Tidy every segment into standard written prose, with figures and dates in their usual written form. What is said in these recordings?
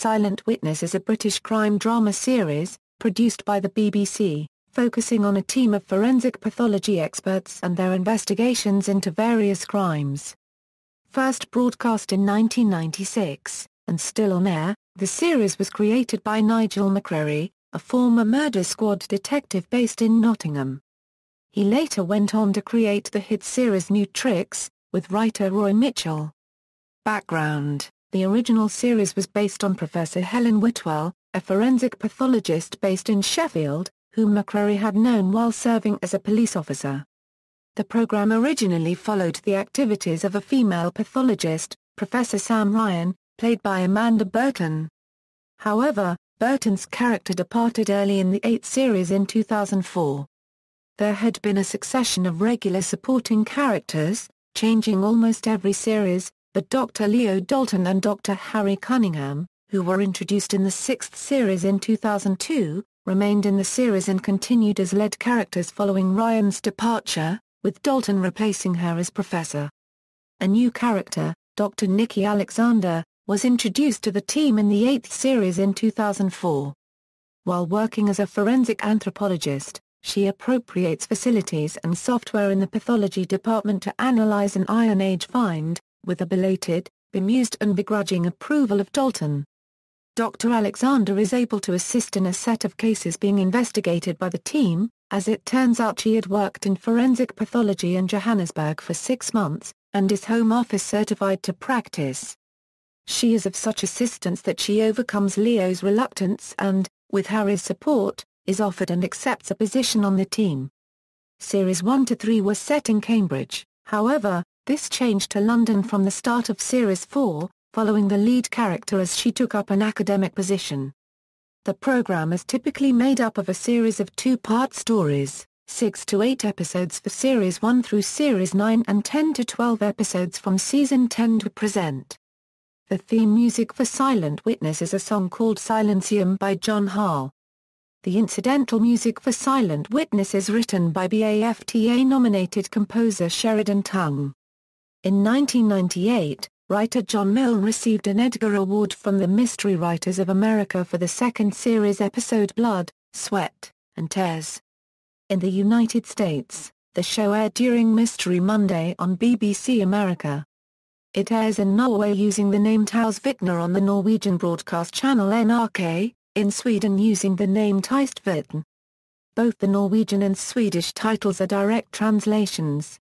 Silent Witness is a British crime drama series, produced by the BBC, focusing on a team of forensic pathology experts and their investigations into various crimes. First broadcast in 1996, and still on air, the series was created by Nigel McCrery, a former Murder Squad detective based in Nottingham. He later went on to create the hit series New Tricks, with writer Roy Mitchell. Background: the original series was based on Professor Helen Whitwell, a forensic pathologist based in Sheffield, whom McCrery had known while serving as a police officer. The program originally followed the activities of a female pathologist, Professor Sam Ryan, played by Amanda Burton. However, Burton's character departed early in the 8th series in 2004. There had been a succession of regular supporting characters, changing almost every series, but Dr. Leo Dalton and Dr. Harry Cunningham, who were introduced in the 6th series in 2002, remained in the series and continued as lead characters following Ryan's departure, with Dalton replacing her as Professor. A new character, Dr. Nikki Alexander, was introduced to the team in the 8th series in 2004. While working as a forensic anthropologist, she appropriates facilities and software in the pathology department to analyze an Iron Age find, with a belated, bemused and begrudging approval of Dalton. Dr. Alexander is able to assist in a set of cases being investigated by the team. As it turns out, she had worked in forensic pathology in Johannesburg for 6 months, and is Home Office certified to practice. She is of such assistance that she overcomes Leo's reluctance and, with Harry's support, is offered and accepts a position on the team. Series 1 to 3 were set in Cambridge, however, this changed to London from the start of Series 4, following the lead character as she took up an academic position. The program is typically made up of a series of 2-part stories, 6 to 8 episodes for Series 1 through Series 9 and 10 to 12 episodes from Season 10 to present. The theme music for Silent Witness is a song called Silencium by John Hall. The incidental music for Silent Witness is written by BAFTA-nominated composer Sheridan Tongue. In 1998, writer John Milne received an Edgar Award from the Mystery Writers of America for the second series episode Blood, Sweat, and Tears. In the United States, the show aired during Mystery Monday on BBC America. It airs in Norway using the name Taus Vitner on the Norwegian broadcast channel NRK, in Sweden using the name Teistviten. Both the Norwegian and Swedish titles are direct translations.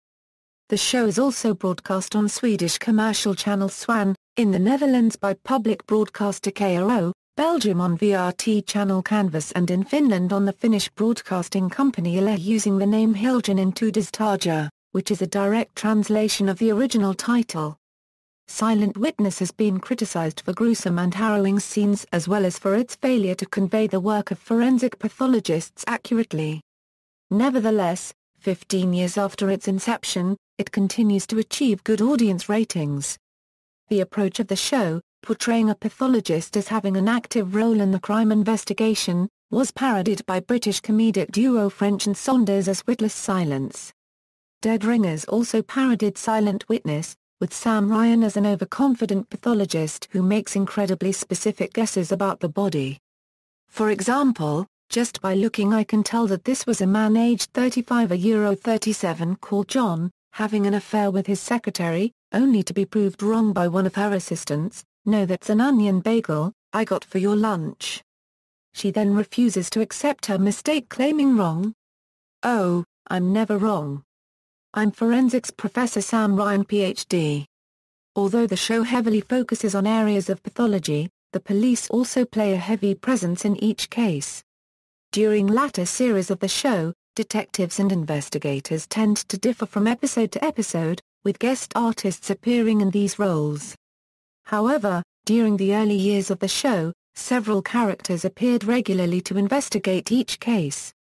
The show is also broadcast on Swedish commercial channel Swan, in the Netherlands by public broadcaster KRO, Belgium on VRT channel Canvas and in Finland on the Finnish broadcasting company Yle using the name Hiljan in Tudistarja, which is a direct translation of the original title. Silent Witness has been criticized for gruesome and harrowing scenes as well as for its failure to convey the work of forensic pathologists accurately. Nevertheless, 15 years after its inception, it continues to achieve good audience ratings. The approach of the show, portraying a pathologist as having an active role in the crime investigation, was parodied by British comedic duo French and Saunders as Witless Silence. Dead Ringers also parodied Silent Witness, with Sam Ryan as an overconfident pathologist who makes incredibly specific guesses about the body. For example, just by looking I can tell that this was a man aged 35 a 37 called John, having an affair with his secretary, only to be proved wrong by one of her assistants. No, that's an onion bagel I got for your lunch. She then refuses to accept her mistake, claiming wrong. Oh, I'm never wrong. I'm forensics Professor Sam Ryan PhD. Although the show heavily focuses on areas of pathology, the police also play a heavy presence in each case. During latter series of the show, detectives and investigators tend to differ from episode to episode, with guest artists appearing in these roles. However, during the early years of the show, several characters appeared regularly to investigate each case.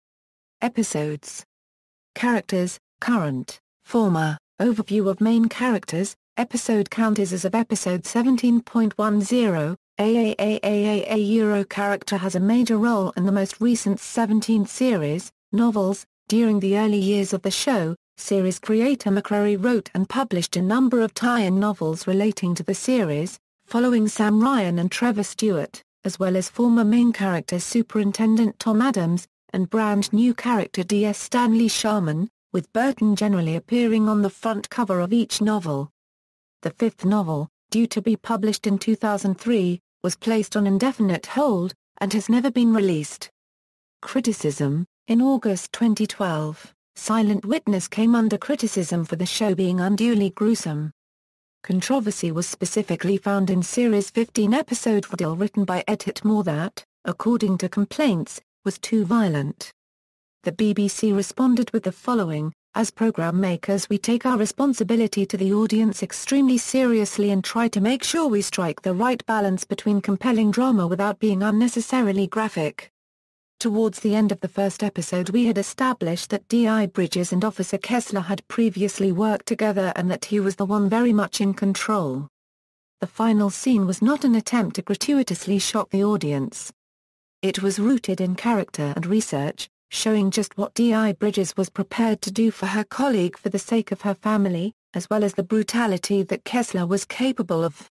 Episodes. Characters, current, former, overview of main characters, episode count is as of episode 17.10, Euro character has a major role in the most recent 17th series, novels. During the early years of the show, series creator McCrery wrote and published a number of tie-in novels relating to the series, following Sam Ryan and Trevor Stewart. as well as former main character Superintendent Tom Adams, and brand new character D.S. Stanley Sharman, with Burton generally appearing on the front cover of each novel. The fifth novel, due to be published in 2003, was placed on indefinite hold, and has never been released. Criticism. In August 2012, Silent Witness came under criticism for the show being unduly gruesome. Controversy was specifically found in series' 15-episode finale written by Ed Hitmore that, according to complaints, was too violent. The BBC responded with the following: "As programme makers, we take our responsibility to the audience extremely seriously and try to make sure we strike the right balance between compelling drama without being unnecessarily graphic." Towards the end of the first episode, we had established that D.I. Bridges and Officer Kessler had previously worked together and that he was the one very much in control. The final scene was not an attempt to gratuitously shock the audience. It was rooted in character and research, showing just what D.I. Bridges was prepared to do for her colleague for the sake of her family, as well as the brutality that Kessler was capable of.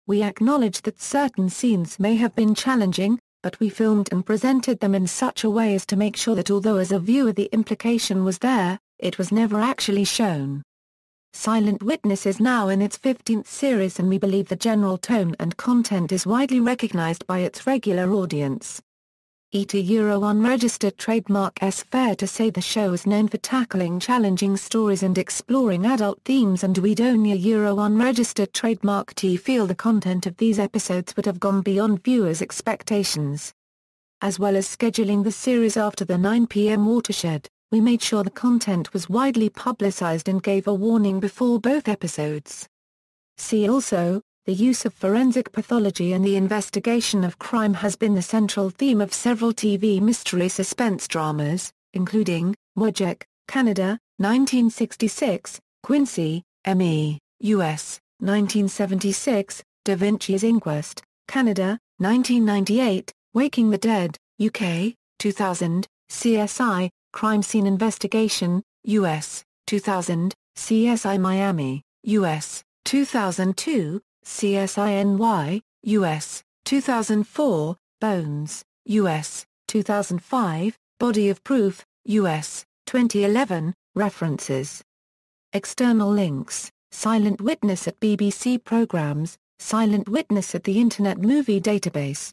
We acknowledge that certain scenes may have been challenging, but we filmed and presented them in such a way as to make sure that although as a viewer the implication was there, it was never actually shown. Silent Witness is now in its 15th series and we believe the general tone and content is widely recognized by its regular audience. Unregistered trademark. It's fair to say the show is known for tackling challenging stories and exploring adult themes, and we'd only unregistered trademark T feel the content of these episodes would have gone beyond viewers' expectations. As well as scheduling the series after the 9 p.m. watershed, we made sure the content was widely publicized and gave a warning before both episodes. See also: the use of forensic pathology and the investigation of crime has been the central theme of several TV mystery suspense dramas, including Wojciech, Canada, 1966, Quincy, M.E., U.S., 1976, Da Vinci's Inquest, Canada, 1998, Waking the Dead, UK, 2000, CSI, Crime Scene Investigation, U.S., 2000, CSI Miami, U.S., 2002, CSI-NY, U.S., 2004, Bones, U.S., 2005, Body of Proof, U.S., 2011, References. External links: Silent Witness at BBC Programmes, Silent Witness at the Internet Movie Database.